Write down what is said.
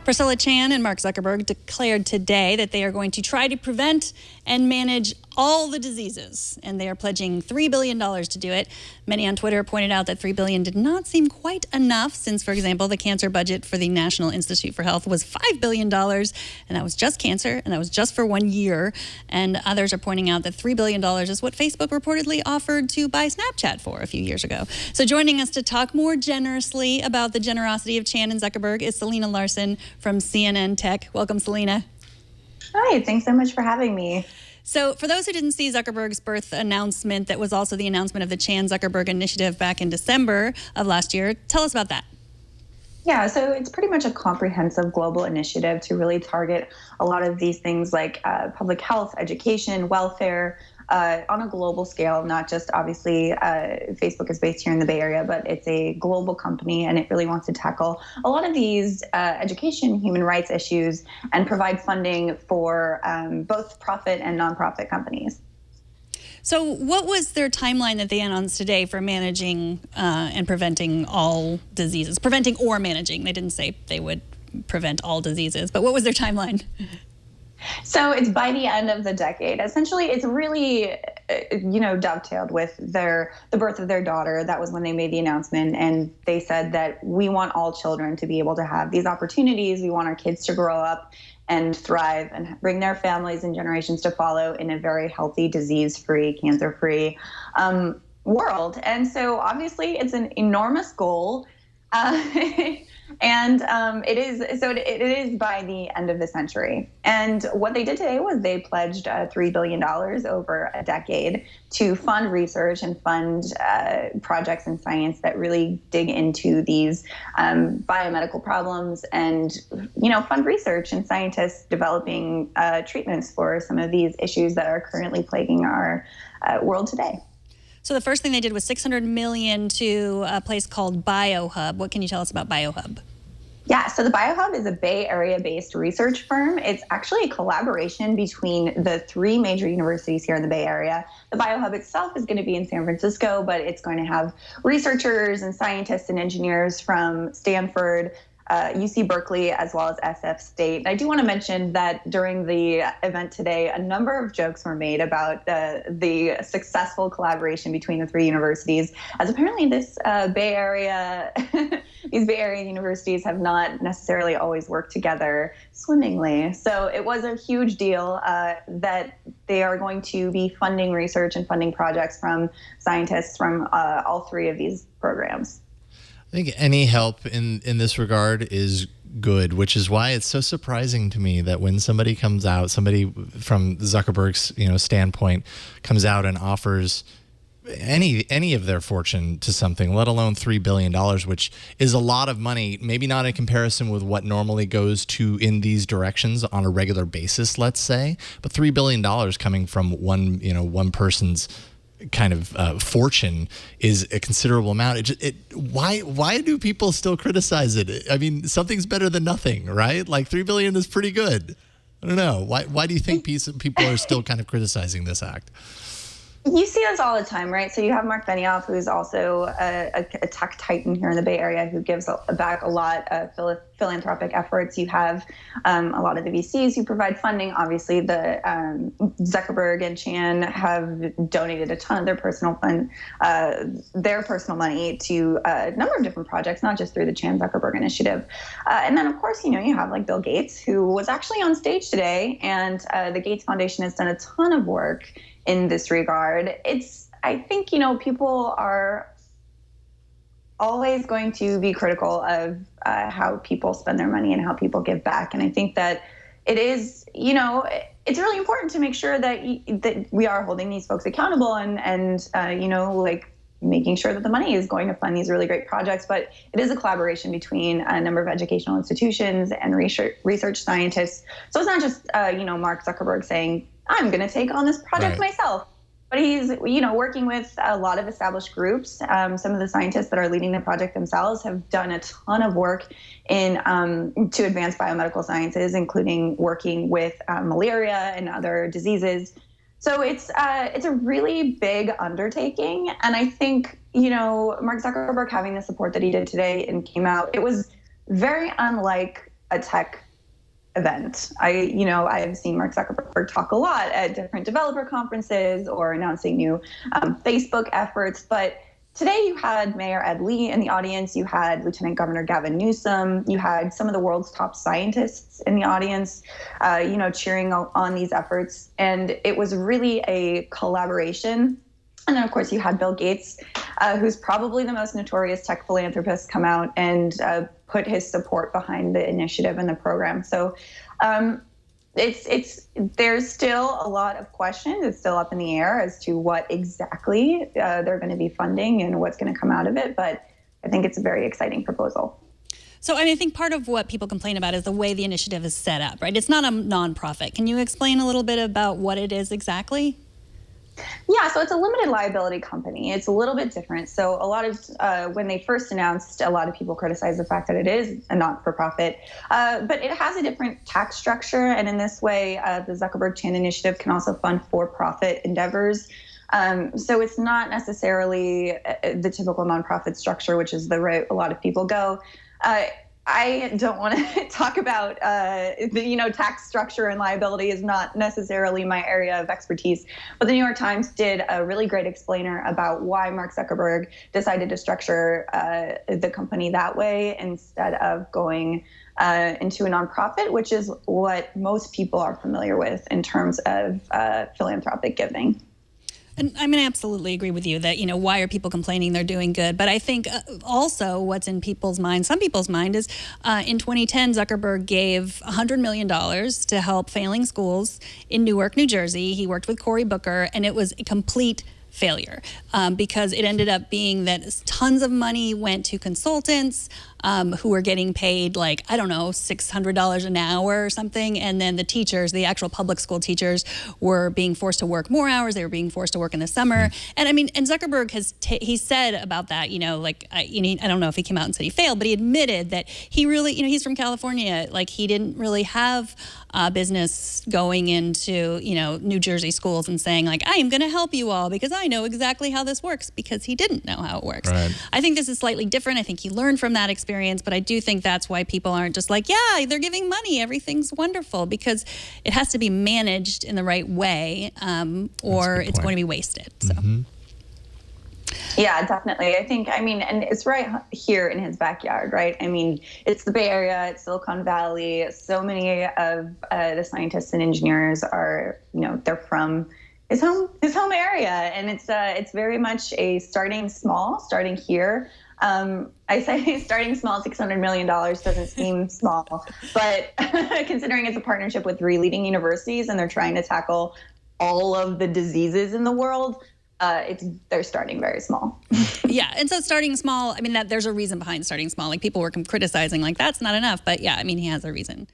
Priscilla Chan and Mark Zuckerberg declared today that they are going to try to prevent and manage all the diseases, and they are pledging $3 billion to do it. Many on Twitter pointed out that $3 billion did not seem quite enough since, for example, the cancer budget for the National Institute for Health was $5 billion, and that was just cancer, and that was just for 1 year. And others are pointing out that $3 billion is what Facebook reportedly offered to buy Snapchat for a few years ago. So joining us to talk more generously about the generosity of Chan and Zuckerberg is Selena Larson from CNN Tech. Welcome, Selena. Hi, thanks so much for having me. So for those who didn't see Zuckerberg's birth announcement, that was also the announcement of the Chan Zuckerberg initiative back in December of last year. Tell us about that. Yeah, so it's pretty much a comprehensive global initiative to really target a lot of these things like public health, education, welfare, on a global scale, not just obviously Facebook is based here in the Bay Area, but it's a global company and it really wants to tackle a lot of these education, human rights issues and provide funding for both profit and nonprofit companies. So what was their timeline that they announced today for managing and preventing all diseases? Preventing or managing. They didn't say they would prevent all diseases, but what was their timeline? So it's by the end of the decade. Essentially, it's really, dovetailed with the birth of their daughter. That was when they made the announcement. And they said that we want all children to be able to have these opportunities. We want our kids to grow up and thrive and bring their families and generations to follow in a very healthy, disease-free, cancer-free world. And so obviously, it's an enormous goal. And it is by the end of the century. And what they did today was they pledged $3 billion over a decade to fund research and fund projects in science that really dig into these biomedical problems and, fund research and scientists developing treatments for some of these issues that are currently plaguing our world today. So the first thing they did was $600 million to a place called Biohub. What can you tell us about Biohub? Yeah, so the Biohub is a Bay Area-based research firm. It's actually a collaboration between the three major universities here in the Bay Area. The Biohub itself is going to be in San Francisco, but it's going to have researchers and scientists and engineers from Stanford, UC Berkeley, as well as SF State. And I do want to mention that during the event today, a number of jokes were made about the successful collaboration between the three universities, as apparently this Bay Area, these Bay Area universities have not necessarily always worked together swimmingly. So it was a huge deal that they are going to be funding research and funding projects from scientists from all three of these programs. I think any help in this regard is good, which is why it's so surprising to me that when somebody comes out, somebody from Zuckerberg's standpoint comes out and offers any of their fortune to something, let alone $3 billion, which is a lot of money, maybe not in comparison with what normally goes to in these directions on a regular basis, let's say, but $3 billion coming from one person's kind of fortune is a considerable amount. Why do people still criticize it? I mean, something's better than nothing, right? Like $3 billion is pretty good. I don't know. Why do you think people are still kind of criticizing this act? You see this all the time, right? So you have Mark Benioff, who's also a tech titan here in the Bay Area, who gives back a lot of philanthropic efforts. You have a lot of the VCs who provide funding. Obviously, the Zuckerberg and Chan have donated a ton of their personal money to a number of different projects, not just through the Chan Zuckerberg initiative. And then, of course, you have like Bill Gates, who was actually on stage today, and the Gates Foundation has done a ton of work in this regard. I think, people are always going to be critical of how people spend their money and how people give back. And I think that it is, it's really important to make sure that we are holding these folks accountable and making sure that the money is going to fund these really great projects. But it is a collaboration between a number of educational institutions and research scientists. So it's not just, Mark Zuckerberg saying, I'm going to take on this project myself. But he's, working with a lot of established groups. Some of the scientists that are leading the project themselves have done a ton of work to advance biomedical sciences, including working with malaria and other diseases. So it's a really big undertaking. And I think, Mark Zuckerberg having the support that he did today and came out, it was very unlike tech event. I've seen Mark Zuckerberg talk a lot at different developer conferences or announcing new Facebook efforts. But today you had Mayor Ed Lee in the audience. You had Lieutenant Governor Gavin Newsom. You had some of the world's top scientists in the audience, cheering on these efforts. And it was really a collaboration. And then, of course, you had Bill Gates, who's probably the most notorious tech philanthropist, come out and put his support behind the initiative and the program. So there's still a lot of questions. It's still up in the air as to what exactly they're going to be funding and what's going to come out of it. But I think it's a very exciting proposal. So, I think part of what people complain about is the way the initiative is set up, right? It's not a nonprofit. Can you explain a little bit about what it is exactly? Yeah, so it's a limited liability company. It's a little bit different. So a lot of, when they first announced, a lot of people criticized the fact that it is a not-for-profit, but it has a different tax structure. And in this way, the Zuckerberg-Chan initiative can also fund for-profit endeavors. So it's not necessarily the typical nonprofit structure, which is the route a lot of people go. I don't want to talk about, tax structure and liability is not necessarily my area of expertise. But the New York Times did a really great explainer about why Mark Zuckerberg decided to structure the company that way instead of going into a nonprofit, which is what most people are familiar with in terms of philanthropic giving. And I absolutely agree with you that, why are people complaining? They're doing good. But I think also what's in some people's mind is in 2010, Zuckerberg gave $100 million to help failing schools in Newark, New Jersey. He worked with Cory Booker, and it was a complete failure because it ended up being that tons of money went to consultants who were getting paid $600 an hour or something. And then the teachers, the actual public school teachers, were being forced to work more hours. They were being forced to work in the summer. And and Zuckerberg he said about that, I don't know if he came out and said he failed, but he admitted that he really, he's from California. He didn't really have business going into, New Jersey schools and saying I am going to help you all because I know exactly how this works, because he didn't know how it works. Right. I think this is slightly different. I think he learned from that experience, but I do think that's why people aren't just yeah, they're giving money, everything's wonderful, because it has to be managed in the right way or it's going to be wasted. So. Mm-hmm. Yeah, definitely. I think, and it's right here in his backyard, right? It's the Bay Area, it's Silicon Valley. So many of the scientists and engineers are, they're from his home area. And it's very much a starting here. I say starting small, $600 million doesn't seem small, but considering it's a partnership with 3 leading universities and they're trying to tackle all of the diseases in the world, they're starting very small. Yeah, and so starting small, that there's a reason behind starting small. People were criticizing that's not enough, but yeah, he has a reason.